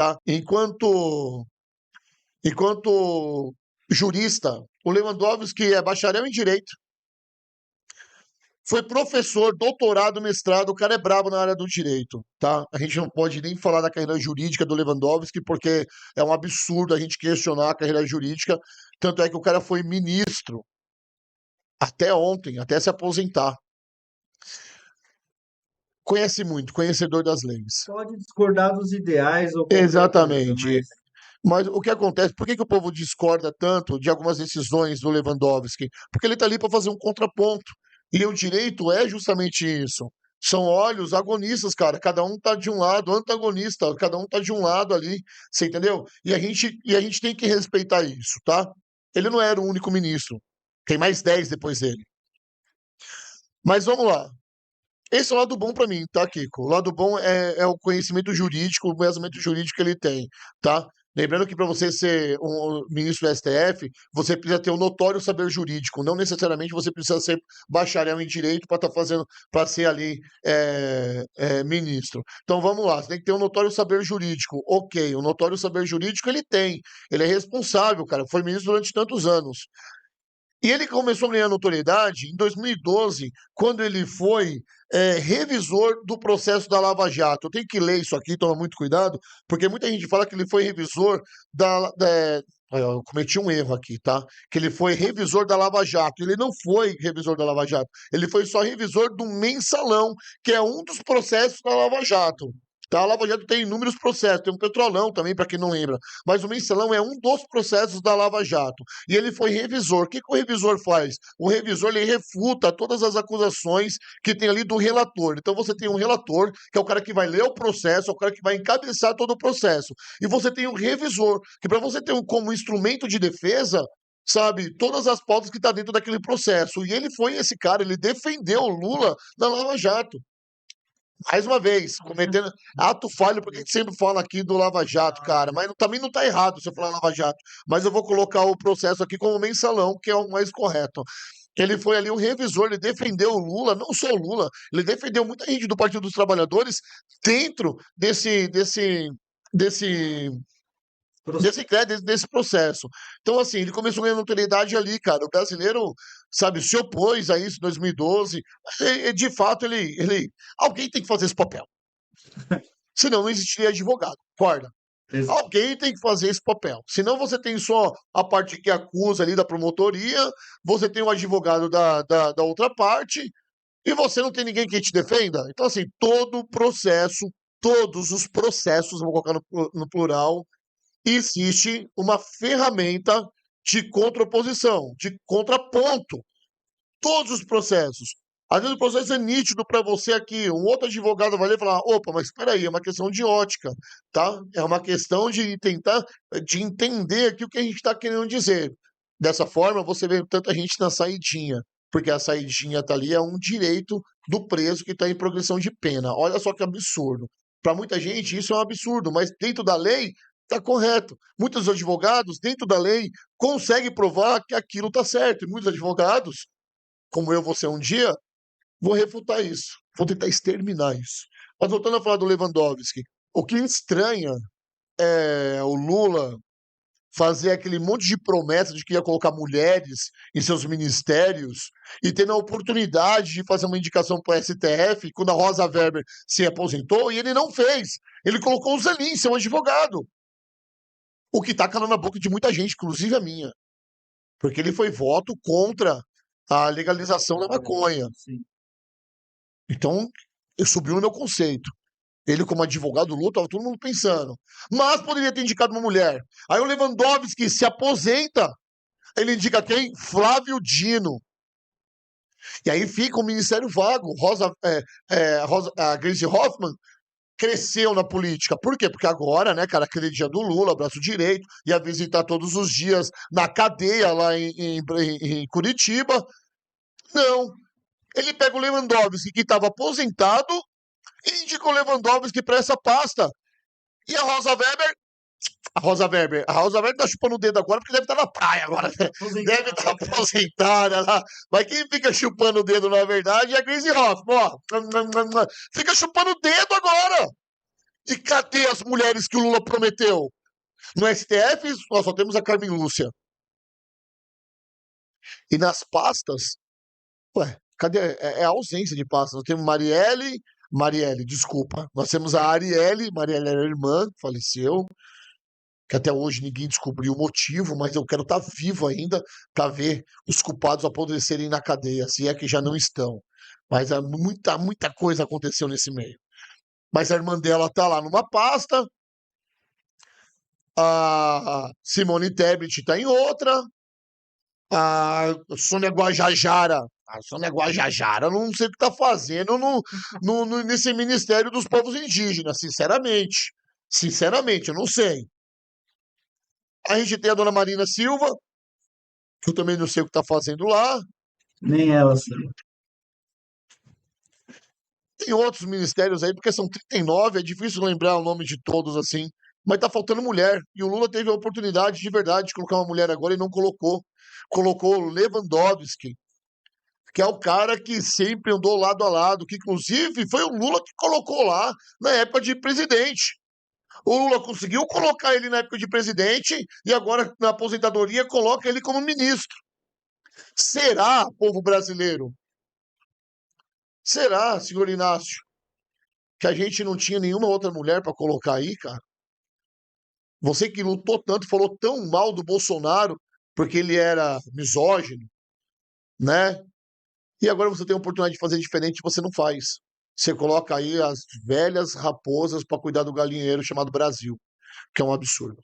tá? Enquanto jurista, o Lewandowski é bacharel em direito, foi professor, doutorado, mestrado, o cara é brabo na área do direito, tá? A gente não pode nem falar da carreira jurídica do Lewandowski, porque é um absurdo a gente questionar a carreira jurídica, tanto é que o cara foi ministro até ontem, até se aposentar. Conhece muito, conhecedor das leis. Pode discordar dos ideais ou qualquer coisa, Exatamente. mas Mas o que acontece? Por que que o povo discorda tanto de algumas decisões do Lewandowski? Porque ele está ali para fazer um contraponto. E o direito é justamente isso. São olhos agonistas, cara. Cada um tá de um lado, antagonista, cada um tá de um lado ali. Você entendeu? E a gente tem que respeitar isso, tá? Ele não era o único ministro. Tem mais 10 depois dele. Mas vamos lá. Esse é o lado bom para mim, tá, Kiko? O lado bom é o conhecimento jurídico, o embasamento jurídico que ele tem, tá? Lembrando que para você ser um ministro do STF, você precisa ter um notório saber jurídico. Não necessariamente você precisa ser bacharel em direito para estar fazendo, para ser ali ministro. Então vamos lá, você tem que ter um notório saber jurídico. Ok, o notório saber jurídico ele tem. Ele é responsável, cara. Foi ministro durante tantos anos. E ele começou a ganhar notoriedade em 2012, quando ele foi revisor do processo da Lava Jato. Eu tenho que ler isso aqui, toma muito cuidado, porque muita gente fala que ele foi revisor da. Eu cometi um erro aqui, tá? Que ele foi revisor da Lava Jato. Ele não foi revisor da Lava Jato. Ele foi só revisor do Mensalão, que é um dos processos da Lava Jato. Tá? A Lava Jato tem inúmeros processos, tem um Petrolão também, para quem não lembra. Mas o Mensalão é um dos processos da Lava Jato. E ele foi revisor. O que, que o revisor faz? O revisor ele refuta todas as acusações que tem ali do relator. Então você tem um relator, que é o cara que vai ler o processo, é o cara que vai encabeçar todo o processo. E você tem um revisor, que para você ter como instrumento de defesa, sabe, todas as pautas que está dentro daquele processo. E ele foi esse cara, ele defendeu o Lula na Lava Jato. Mais uma vez, cometendo ato falho, porque a gente sempre fala aqui do Lava Jato, cara. Mas também não tá errado se eu falar Lava Jato. Mas eu vou colocar o processo aqui como mensalão, que é o mais correto. Ele foi ali um revisor, ele defendeu o Lula, não só o Lula, ele defendeu muita gente do Partido dos Trabalhadores dentro desse desse processo. Então, assim, ele começou ganhando notoriedade ali, cara. O brasileiro, sabe, se opôs a isso em 2012. De fato, alguém tem que fazer esse papel. Senão não existiria advogado. Concorda? ex- Alguém tem que fazer esse papel. Senão você tem só a parte que acusa ali da promotoria, você tem o advogado da outra parte, e você não tem ninguém que te defenda. Então, assim, todo o processo, todos os processos, vou colocar no plural, existe uma ferramenta de contraposição, de contraponto. Todos os processos. Às vezes o processo é nítido para você aqui, um outro advogado vai ler e falar: opa, mas espera aí, é uma questão de ótica, tá? É uma questão de tentar, de entender aqui o que a gente está querendo dizer. Dessa forma, você vê tanta gente na saidinha, porque a saidinha tá ali é um direito do preso que está em progressão de pena. Olha só que absurdo. Para muita gente isso é um absurdo, mas dentro da lei está correto. Muitos advogados, dentro da lei, conseguem provar que aquilo está certo. E muitos advogados, como eu vou ser um dia, vou refutar isso. Vou tentar exterminar isso. Mas voltando a falar do Lewandowski, o que estranha é o Lula fazer aquele monte de promessa de que ia colocar mulheres em seus ministérios e tendo a oportunidade de fazer uma indicação para o STF quando a Rosa Weber se aposentou e ele não fez. Ele colocou o Zanin, seu advogado. O que está calando a boca de muita gente, inclusive a minha. Porque ele foi voto contra a legalização da maconha. sim. Então, subiu no meu conceito. Ele, como advogado Lula, estava todo mundo pensando. Mas poderia ter indicado uma mulher. Aí o Lewandowski se aposenta. Ele indica quem? Flávio Dino. E aí fica o Ministério vago. A Gleisi Hoffmann cresceu na política. Por quê? Porque agora, né, cara, aquele dia do Lula, braço direito, ia visitar todos os dias na cadeia lá em Curitiba. Não. Ele pega o Lewandowski, que estava aposentado, e indica o Lewandowski para essa pasta. E a Rosa Weber. A Rosa Weber tá chupando o dedo agora porque deve estar na praia agora. Né? Deve estar aposentada lá. Mas quem fica chupando o dedo, na verdade, é a Gleisi Hoffmann. Ó, fica chupando o dedo agora. E cadê as mulheres que o Lula prometeu? No STF, nós só temos a Carmen Lúcia. E nas pastas, ué, cadê? É a ausência de pastas. Nós temos Marielle, desculpa. Nós temos a Marielle era irmã, faleceu, que até hoje ninguém descobriu o motivo, mas eu quero estar vivo ainda para ver os culpados apodrecerem na cadeia, se é que já não estão. Mas muita coisa aconteceu nesse meio. Mas a irmã dela tá lá numa pasta, a Simone Tebet tá em outra, a Sônia Guajajara. A Sônia Guajajara não sei o que tá fazendo nesse Ministério dos Povos Indígenas, sinceramente. Sinceramente, eu não sei. A gente tem a dona Marina Silva, que eu também não sei o que tá fazendo lá. Nem ela sabe. Tem outros ministérios aí, porque são 39, é difícil lembrar o nome de todos assim. Mas tá faltando mulher. E o Lula teve a oportunidade de verdade de colocar uma mulher agora e não colocou. Colocou o Lewandowski, que é o cara que sempre andou lado a lado, que inclusive foi o Lula que colocou lá na época de presidente. O Lula conseguiu colocar ele na época de presidente e agora na aposentadoria coloca ele como ministro. Será, povo brasileiro? Será, senhor Inácio, que a gente não tinha nenhuma outra mulher para colocar aí, cara? Você que lutou tanto, falou tão mal do Bolsonaro porque ele era misógino, né? E agora você tem a oportunidade de fazer diferente e você não faz. Você coloca aí as velhas raposas para cuidar do galinheiro chamado Brasil, que é um absurdo.